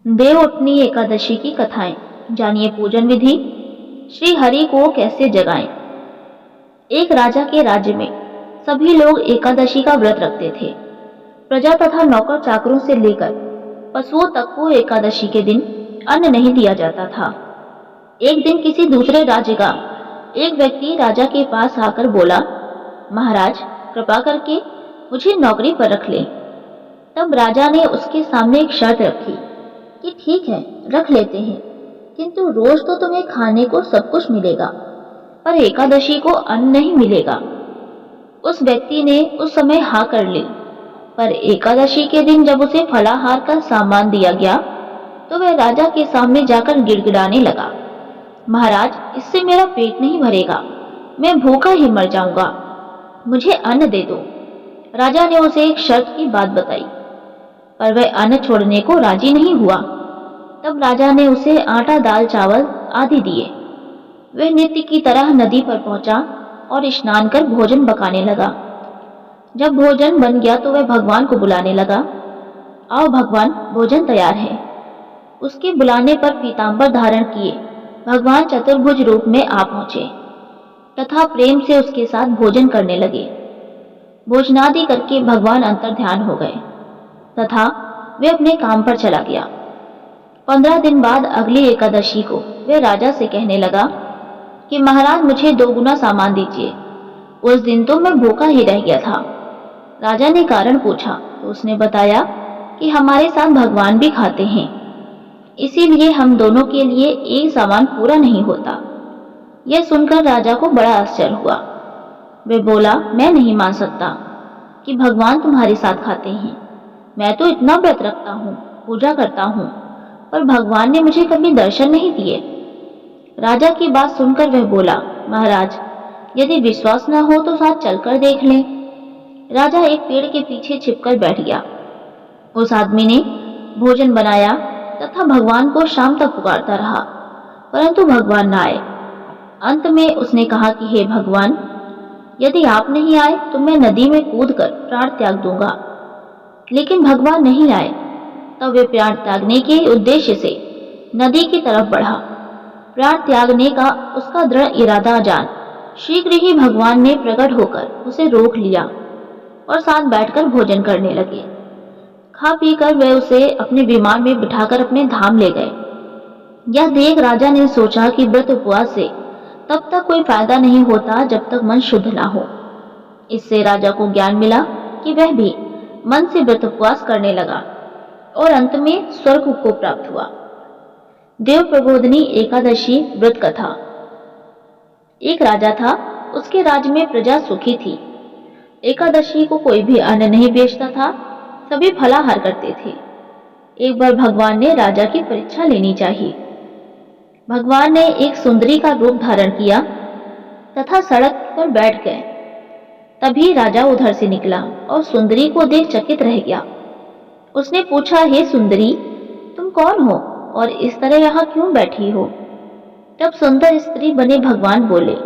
देवउठनी एकादशी की कथाएं जानिए। पूजन विधि। श्री हरि को कैसे जगाएं। एक राजा के राज्य में सभी लोग एकादशी का व्रत रखते थे। प्रजा तथा नौकर चाकरों से लेकर पशुओं तक को एकादशी के दिन अन्न नहीं दिया जाता था। एक दिन किसी दूसरे राज्य का एक व्यक्ति राजा के पास आकर बोला, महाराज कृपा करके मुझे नौकरी पर रख लें। तब राजा ने उसके सामने एक शर्त रखी कि ठीक है, रख लेते हैं, किंतु रोज तो तुम्हें खाने को सब कुछ मिलेगा, पर एकादशी को अन्न नहीं मिलेगा। उस व्यक्ति ने उस समय हाँ कर ली, पर एकादशी के दिन जब उसे फलाहार का सामान दिया गया तो वह राजा के सामने जाकर गिड़गिड़ाने लगा, महाराज इससे मेरा पेट नहीं भरेगा, मैं भूखा ही मर जाऊंगा, मुझे अन्न दे दो। राजा ने उसे एक शर्त की बात बताई, पर वह अन्न छोड़ने को राजी नहीं हुआ। तब राजा ने उसे आटा दाल चावल आदि दिए। वह नित्य की तरह नदी पर पहुंचा और स्नान कर भोजन पकाने लगा। जब भोजन बन गया तो वह भगवान को बुलाने लगा, आओ भगवान भोजन तैयार है। उसके बुलाने पर पीतांबर धारण किए भगवान चतुर्भुज रूप में आ पहुंचे तथा प्रेम से उसके साथ भोजन करने लगे। भोजनादि करके भगवान अंतर ध्यान हो गए तथा वे अपने काम पर चला गया। 15 दिन बाद अगली एकादशी को वह राजा से कहने लगा कि महाराज मुझे 2 गुना सामान दीजिए, उस दिन तो मैं भूखा ही रह गया था। राजा ने कारण पूछा तो उसने बताया कि हमारे साथ भगवान भी खाते हैं, इसीलिए हम दोनों के लिए एक सामान पूरा नहीं होता। यह सुनकर राजा को बड़ा आश्चर्य हुआ। वह बोला, मैं नहीं मान सकता कि भगवान तुम्हारे साथ खाते हैं। मैं तो इतना व्रत रखता हूँ, पूजा करता हूँ, पर भगवान ने मुझे कभी दर्शन नहीं दिए। राजा की बात सुनकर वह बोला, महाराज यदि विश्वास न हो तो साथ चलकर देख लें। राजा एक पेड़ के पीछे छिपकर बैठ गया। उस आदमी ने भोजन बनाया तथा भगवान को शाम तक पुकारता रहा, परंतु भगवान न आए। अंत में उसने कहा कि हे भगवान, यदि आप नहीं आए तो मैं नदी में कूदकर प्राण त्याग दूंगा। लेकिन भगवान नहीं आए। तब वे प्राण त्यागने के उद्देश्य से नदी की तरफ बढ़ा। प्राण त्यागने का उसका दृढ़ इरादा जान शीघ्र ही भगवान ने प्रकट होकर उसे रोक लिया और साथ बैठकर भोजन करने लगे। खा पीकर वे उसे अपने विमान में बिठाकर अपने धाम ले गए। यह देख राजा ने सोचा कि व्रत उपवास से तब तक कोई फायदा नहीं होता जब तक मन शुद्ध ना हो। इससे राजा को ज्ञान मिला कि वह भी मन से व्रत उपवास करने लगा और अंत में स्वर्ग को प्राप्त हुआ। देव प्रबोधिनी एकादशी व्रत कथा। एक राजा था, उसके राज्य में प्रजा सुखी थी। एकादशी को कोई भी अन्न नहीं बेचता था, सभी फलाहार करते थे। एक बार भगवान ने राजा की परीक्षा लेनी चाहिए। भगवान ने एक सुंदरी का रूप धारण किया तथा सड़क पर बैठ गए। तभी राजा उधर से निकला और सुंदरी को देख चकित रह गया। उसने पूछा, हे सुंदरी, तुम कौन हो और इस तरह यहाँ क्यों बैठी हो? तब सुंदर स्त्री बने भगवान बोले,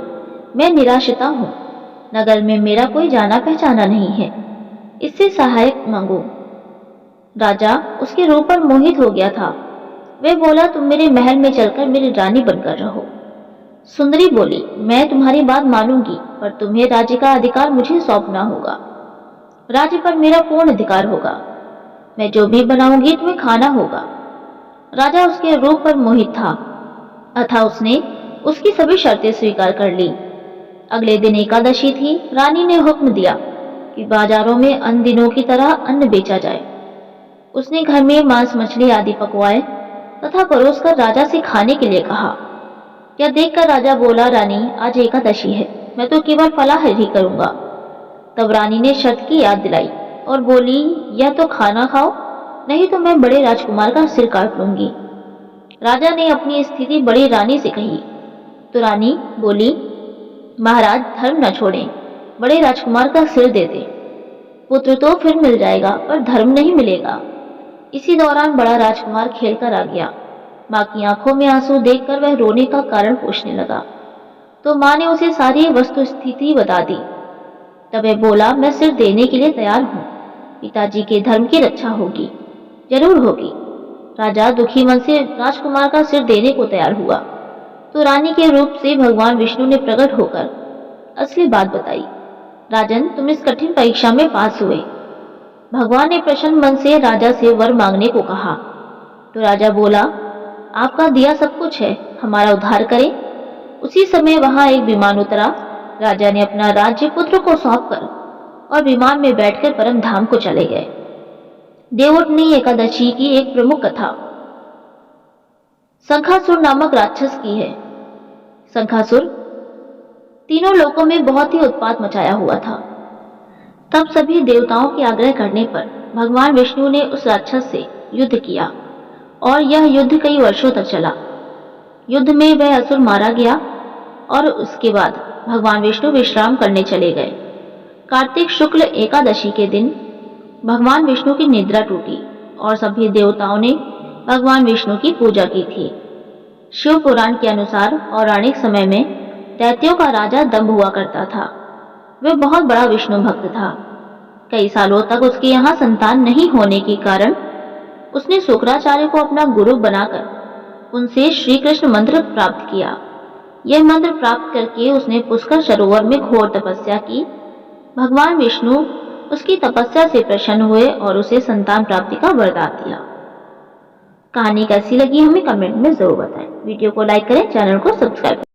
मैं निराश्रिता हूँ, नगर में मेरा कोई जाना पहचाना नहीं है, इससे सहायक मांगो। राजा उसके रूप पर मोहित हो गया था। वह बोला, तुम मेरे महल में चलकर मेरी रानी बनकर रहो। सुंदरी बोली, मैं तुम्हारी बात मानूंगी, पर तुम्हें राज्य का अधिकार मुझे सौंपना होगा। राज्य पर मेरा पूर्ण अधिकार होगा। मैं जो भी बनाऊंगी तुम्हें खाना होगा। राजा उसके रूप पर मोहित था अतः उसने उसकी सभी शर्तें स्वीकार कर ली। अगले दिन एकादशी थी। रानी ने हुक्म दिया कि बाजारों में अन्य दिनों की तरह अन्न बेचा जाए। उसने घर में मांस मछली आदि पकवाए तथा परोसकर राजा से खाने के लिए कहा। यह देखकर राजा बोला, रानी आज एकादशी है, मैं तो केवल फलाहार ही करूंगा। तब रानी ने शर्त की याद दिलाई और बोली, या तो खाना खाओ, नहीं तो मैं बड़े राजकुमार का सिर काट लूंगी। राजा ने अपनी स्थिति बड़ी रानी से कही तो रानी बोली, महाराज धर्म न छोड़ें, बड़े राजकुमार का सिर दे दे। पुत्र तो फिर मिल जाएगा पर धर्म नहीं मिलेगा। इसी दौरान बड़ा राजकुमार खेलकर आ गया। माँ की आंखों में आंसू देखकर वह रोने का कारण पूछने लगा तो माँ ने उसे सारी वस्तु स्थिति बता दी। तब वह बोला, मैं सिर देने के लिए तैयार हूँ, पिताजी के धर्म की रक्षा होगी, जरूर होगी। राजा दुखी मन से राजकुमार का सिर देने को तैयार हुआ तो रानी के रूप से भगवान विष्णु ने प्रकट होकर असली बात बताई। राजन, तुम इस कठिन परीक्षा में पास हुए। भगवान ने प्रसन्न मन से राजा से वर मांगने को कहा तो राजा बोला, आपका दिया सब कुछ है, हमारा उद्धार करें। उसी समय वहां एक विमान उतरा। राजा ने अपना राज्य पुत्र को सौंपकर और विमान में बैठकर परम धाम को चले गए। देवउठनी एकादशी की एक प्रमुख कथा शंखासुर नामक राक्षस की है। शंखासुर तीनों लोकों में बहुत ही उत्पात मचाया हुआ था। तब सभी देवताओं के आग्रह करने पर भगवान विष्णु ने उस राक्षस से युद्ध किया और यह युद्ध कई वर्षों तक चला। युद्ध में वह असुर मारा गया और उसके बाद भगवान विष्णु विश्राम करने चले गए। कार्तिक शुक्ल एकादशी के दिन भगवान विष्णु की निद्रा टूटी और सभी देवताओं ने भगवान विष्णु की पूजा की थी। शिव पुराण के अनुसार पौराणिक समय में दैत्यों का राजा दंभ हुआ करता था। वह बहुत बड़ा विष्णु भक्त था। कई सालों तक उसके यहाँ संतान नहीं होने के कारण उसने शुक्राचार्य को अपना गुरु बनाकर उनसे श्री कृष्ण मंत्र प्राप्त किया। यह मंत्र प्राप्त करके उसने पुष्कर सरोवर में घोर तपस्या की। भगवान विष्णु उसकी तपस्या से प्रसन्न हुए और उसे संतान प्राप्ति का वरदान दिया। कहानी कैसी लगी हमें कमेंट में जरूर बताएं। वीडियो को लाइक करें, चैनल को सब्सक्राइब करें।